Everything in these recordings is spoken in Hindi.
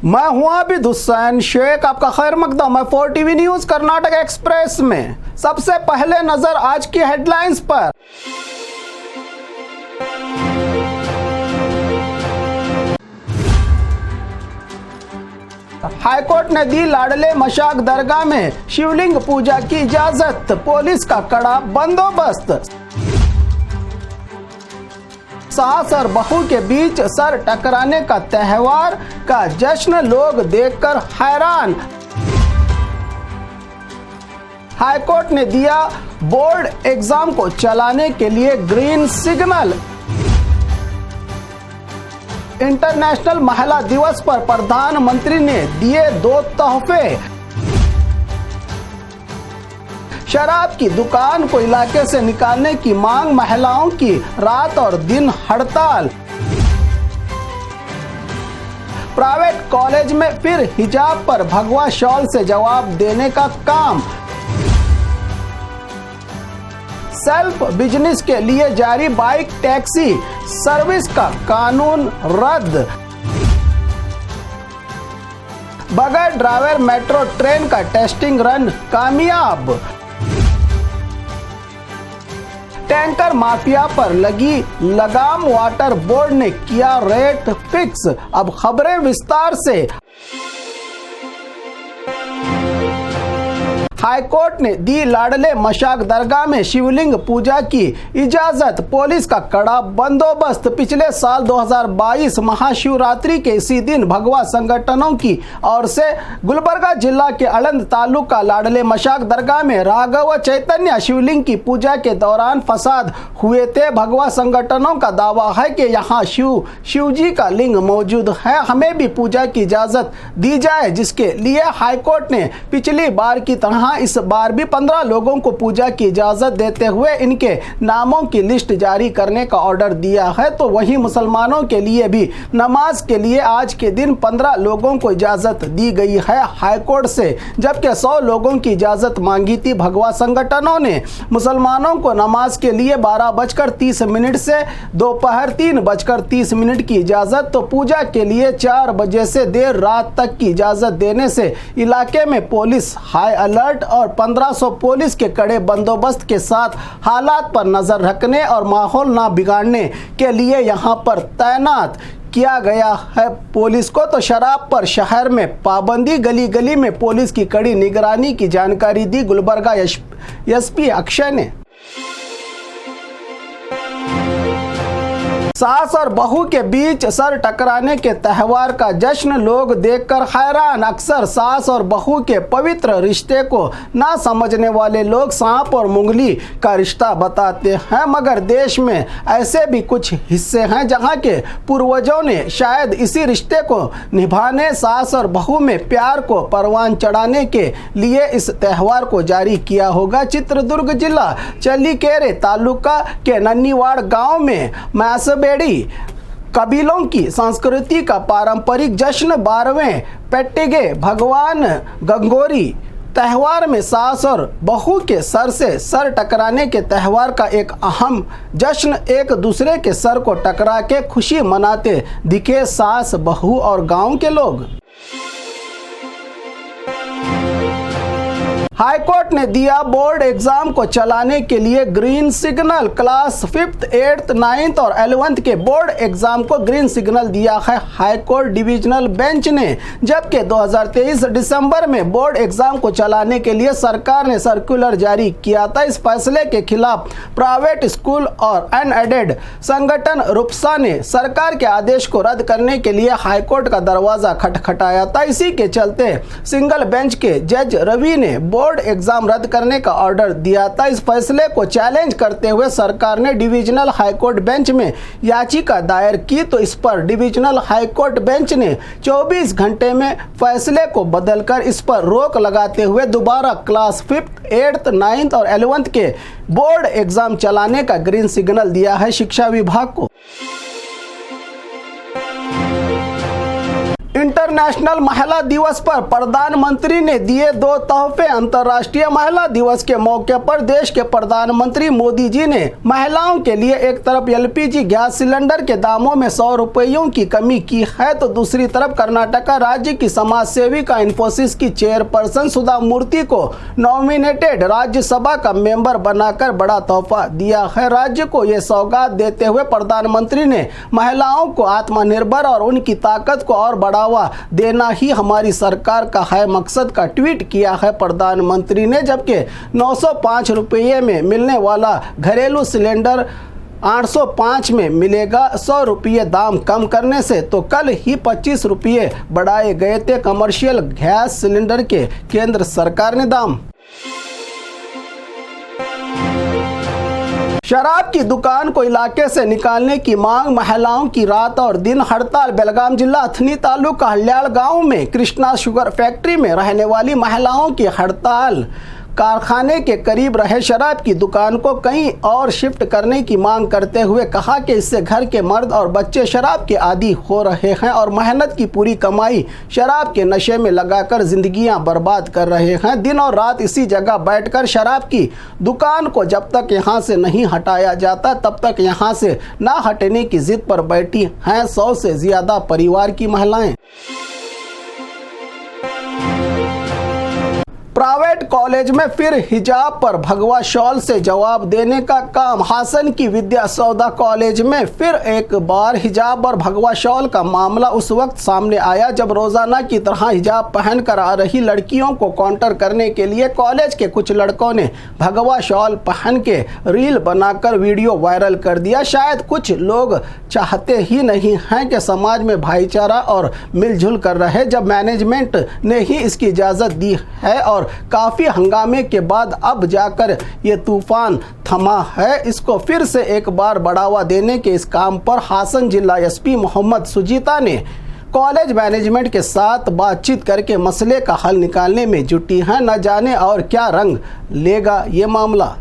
मैं हूं आबिद हुसैन शेख, आपका खैर मकदम है 4TV न्यूज कर्नाटक एक्सप्रेस में। सबसे पहले नजर आज की हेडलाइंस पर। हाईकोर्ट ने दी लाडले मशाक दरगाह में शिवलिंग पूजा की इजाजत, पुलिस का कड़ा बंदोबस्त। सास और बहू के बीच सर टकराने का त्योहार का जश्न, लोग देखकर हैरान। हाईकोर्ट ने दिया बोर्ड एग्जाम को चलाने के लिए ग्रीन सिग्नल। इंटरनेशनल महिला दिवस पर प्रधानमंत्री ने दिए 2 तोहफे। शराब की दुकान को इलाके से निकालने की मांग, महिलाओं की रात और दिन हड़ताल। प्राइवेट कॉलेज में फिर हिजाब पर भगवा शॉल से जवाब देने का काम। सेल्फ बिजनेस के लिए जारी बाइक टैक्सी सर्विस का कानून रद्द। बगैर ड्राइवर मेट्रो ट्रेन का टेस्टिंग रन कामयाब। टैंकर माफिया पर लगी लगाम, वाटर बोर्ड ने किया रेट फिक्स। अब खबरें विस्तार से। हाईकोर्ट ने दी लाडले मशाक दरगाह में शिवलिंग पूजा की इजाजत, पुलिस का कड़ा बंदोबस्त। पिछले साल 2022 महाशिवरात्रि के इसी दिन भगवा संगठनों की ओर से गुलबर्गा जिला के अड़ंद तालुका लाडले मशाक दरगाह में राघव चैतन्य शिवलिंग की पूजा के दौरान फसाद हुए थे। भगवा संगठनों का दावा है कि यहाँ शिव जी का लिंग मौजूद है, हमें भी पूजा की इजाजत दी जाए, जिसके लिए हाईकोर्ट ने पिछली बार की तरह इस बार भी 15 लोगों को पूजा की इजाजत देते हुए इनके नामों की लिस्ट जारी करने का ऑर्डर दिया है। तो वहीं मुसलमानों के लिए भी नमाज के लिए आज के दिन 15 लोगों को इजाजत दी गई है हाईकोर्ट से, जबकि 100 लोगों की इजाजत मांगी थी। भगवा संगठनों ने मुसलमानों को नमाज के लिए 12:30 से दोपहर 3:30 की इजाजत, तो पूजा के लिए 4 बजे से देर रात तक की इजाजत देने से इलाके में पुलिस हाई अलर्ट और 1500 पुलिस के कड़े बंदोबस्त के साथ हालात पर नजर रखने और माहौल ना बिगाड़ने के लिए यहां पर तैनात किया गया है पुलिस को। तो शराब पर शहर में पाबंदी, गली गली में पुलिस की कड़ी निगरानी की जानकारी दी गुलबर्गा एसपी अक्षय ने। सास और बहू के बीच सर टकराने के त्योहार का जश्न, लोग देखकर हैरान। अक्सर सास और बहू के पवित्र रिश्ते को ना समझने वाले लोग सांप और मुंगली का रिश्ता बताते हैं, मगर देश में ऐसे भी कुछ हिस्से हैं जहां के पूर्वजों ने शायद इसी रिश्ते को निभाने, सास और बहू में प्यार को परवान चढ़ाने के लिए इस त्योहार को जारी किया होगा। चित्रदुर्ग जिला चल्लीकेरे तालुका के नन्नीवाड़ गांव में मैसबेड़ी कबीलों की संस्कृति का पारंपरिक जश्न 12वें पेट्टिगे भगवान गंगोरी त्योहार में सास और बहू के सर से सर टकराने के त्योहार का एक अहम जश्न, एक दूसरे के सर को टकरा के खुशी मनाते दिखे सास, बहू और गांव के लोग। हाईकोर्ट ने दिया बोर्ड एग्जाम को चलाने के लिए green signal. Class 5th, 8th, 9th और 11th के बोर्ड एग्जाम को ग्रीन सिग्नल दिया है हाईकोर्ट डिविजनल बेंच ने, जबकि 2023 दिसंबर में बोर्ड एग्जाम को चलाने के लिए सरकार ने सर्कुलर जारी किया था। इस फैसले के खिलाफ प्राइवेट स्कूल और अनएडेड संगठन रुपसा ने सरकार के आदेश को रद्द करने के लिए हाईकोर्ट का दरवाजा खटखटाया था। इसी के चलते सिंगल बेंच के जज रवि ने बोर्ड एग्जाम रद्द करने का ऑर्डर दिया था। इस फैसले को चैलेंज करते हुए सरकार ने डिविजनल हाईकोर्ट बेंच में याचिका दायर की, तो इस पर डिविजनल हाईकोर्ट बेंच ने 24 घंटे में फैसले को बदलकर इस पर रोक लगाते हुए दोबारा क्लास 5th, 8th, 9th और 11th के बोर्ड एग्जाम चलाने का ग्रीन सिग्नल दिया है शिक्षा विभाग को। इंटरनेशनल महिला दिवस पर प्रधानमंत्री ने दिए 2 तोहफे। अंतर्राष्ट्रीय महिला दिवस के मौके पर देश के प्रधानमंत्री मोदी जी ने महिलाओं के लिए एक तरफ एलपीजी गैस सिलेंडर के दामों में 100 रुपयों की कमी की है, तो दूसरी तरफ कर्नाटक राज्य की समाज सेविका इंफोसिस की चेयरपर्सन सुधा मूर्ति को नॉमिनेटेड राज्यसभा का मेंबर बनाकर बड़ा तोहफा दिया है। राज्य को ये सौगात देते हुए प्रधानमंत्री ने महिलाओं को आत्मनिर्भर और उनकी ताकत को और बढ़ावा देना ही हमारी सरकार का है मकसद का ट्वीट किया है प्रधानमंत्री ने। जबकि 905 रुपये में मिलने वाला घरेलू सिलेंडर 805 में मिलेगा। 100 रुपये दाम कम करने से तो कल ही 25 रुपये बढ़ाए गए थे कमर्शियल गैस सिलेंडर के केंद्र सरकार ने दाम। शराब की दुकान को इलाके से निकालने की मांग, महिलाओं की रात और दिन हड़ताल। बेलगाम जिला अथनी तालुका हल्याल गांव में कृष्णा शुगर फैक्ट्री में रहने वाली महिलाओं की हड़ताल कारखाने के करीब रहे शराब की दुकान को कहीं और शिफ्ट करने की मांग करते हुए कहा कि इससे घर के मर्द और बच्चे शराब के आदी हो रहे हैं और मेहनत की पूरी कमाई शराब के नशे में लगाकर जिंदगियां बर्बाद कर रहे हैं। दिन और रात इसी जगह बैठकर शराब की दुकान को जब तक यहां से नहीं हटाया जाता तब तक यहां से ना हटने की जिद पर बैठी हैं 100 से ज्यादा परिवार की महिलाएं। प्राइवेट कॉलेज में फिर हिजाब पर भगवा शॉल से जवाब देने का काम। हासन की विद्या सौदा कॉलेज में फिर एक बार हिजाब और भगवा शॉल का मामला उस वक्त सामने आया जब रोजाना की तरह हिजाब पहनकर आ रही लड़कियों को काउंटर करने के लिए कॉलेज के कुछ लड़कों ने भगवा शॉल पहन के रील बनाकर वीडियो वायरल कर दिया। शायद कुछ लोग चाहते ही नहीं हैं कि समाज में भाईचारा और मिलजुल कर रहे, जब मैनेजमेंट ने ही इसकी इजाज़त दी है और काफी हंगामे के बाद अब जाकर ये तूफान थमा है। इसको फिर से एक बार बढ़ावा देने के इस काम पर हासन जिला एसपी मोहम्मद सुजीता ने कॉलेज मैनेजमेंट के साथ बातचीत करके मसले का हल निकालने में जुटी हैं। न जाने और क्या रंग लेगा ये मामला।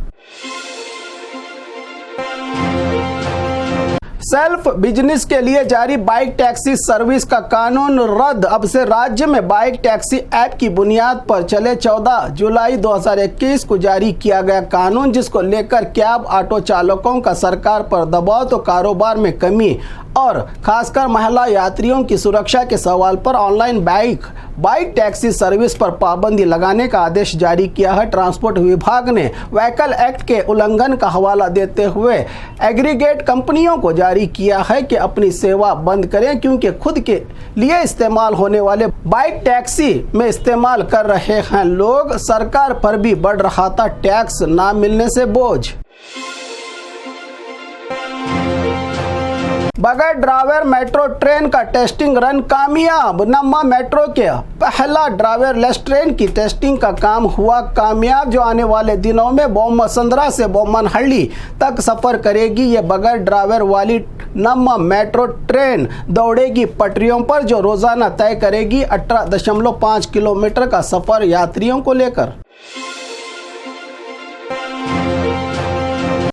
सेल्फ बिजनेस के लिए जारी बाइक टैक्सी सर्विस का कानून रद्द। अब से राज्य में बाइक टैक्सी ऐप की बुनियाद पर चले 14 जुलाई 2021 को जारी किया गया कानून, जिसको लेकर कैब ऑटो चालकों का सरकार पर दबाव तो कारोबार में कमी और खासकर महिला यात्रियों की सुरक्षा के सवाल पर ऑनलाइन बाइक टैक्सी सर्विस पर पाबंदी लगाने का आदेश जारी किया है। ट्रांसपोर्ट विभाग ने व्हीकल एक्ट के उल्लंघन का हवाला देते हुए एग्रीगेट कंपनियों को जारी किया है कि अपनी सेवा बंद करें, क्योंकि खुद के लिए इस्तेमाल होने वाले बाइक टैक्सी में इस्तेमाल कर रहे हैं लोग। सरकार पर भी बढ़ रहा था टैक्स ना मिलने से बोझ। बगैर ड्राइवर मेट्रो ट्रेन का टेस्टिंग रन कामयाब। नम्मा मेट्रो के पहला ड्राइवरलेस ट्रेन की टेस्टिंग का काम हुआ कामयाब, जो आने वाले दिनों में बोम्मसंद्रा से बोम्मनहल्ली तक सफर करेगी। ये बगैर ड्राइवर वाली नम्मा मेट्रो ट्रेन दौड़ेगी पटरियों पर, जो रोजाना तय करेगी 18.5 किलोमीटर का सफर यात्रियों को लेकर।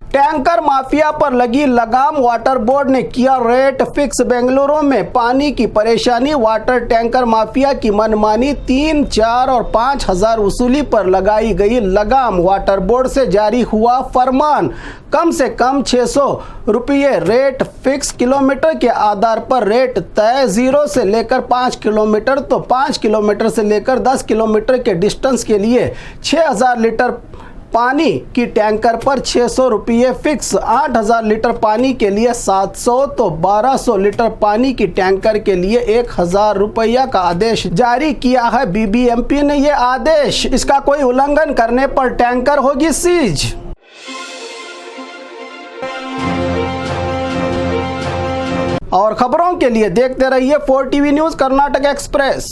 टैंकर माफिया पर लगी लगाम, वाटर बोर्ड ने किया रेट फिक्स। बेंगलुरु में पानी की परेशानी, वाटर टैंकर माफिया की मनमानी, 3, 4 और 5 हजार वसूली पर लगाई गई लगाम। वाटर बोर्ड से जारी हुआ फरमान, कम से कम 600 रुपये रेट फिक्स, किलोमीटर के आधार पर रेट तय। 0 से लेकर 5 किलोमीटर तो 5 किलोमीटर से लेकर 10 किलोमीटर के डिस्टेंस के लिए 6000 लीटर पानी की टैंकर पर 600 रुपये फिक्स। 8000 लीटर पानी के लिए 700 तो 1200 लीटर पानी की टैंकर के लिए 1000 रुपया का आदेश जारी किया है बीबीएमपी ने ये आदेश। इसका कोई उल्लंघन करने पर टैंकर होगी सीज। और खबरों के लिए देखते रहिए 4 टीवी न्यूज़ कर्नाटक एक्सप्रेस।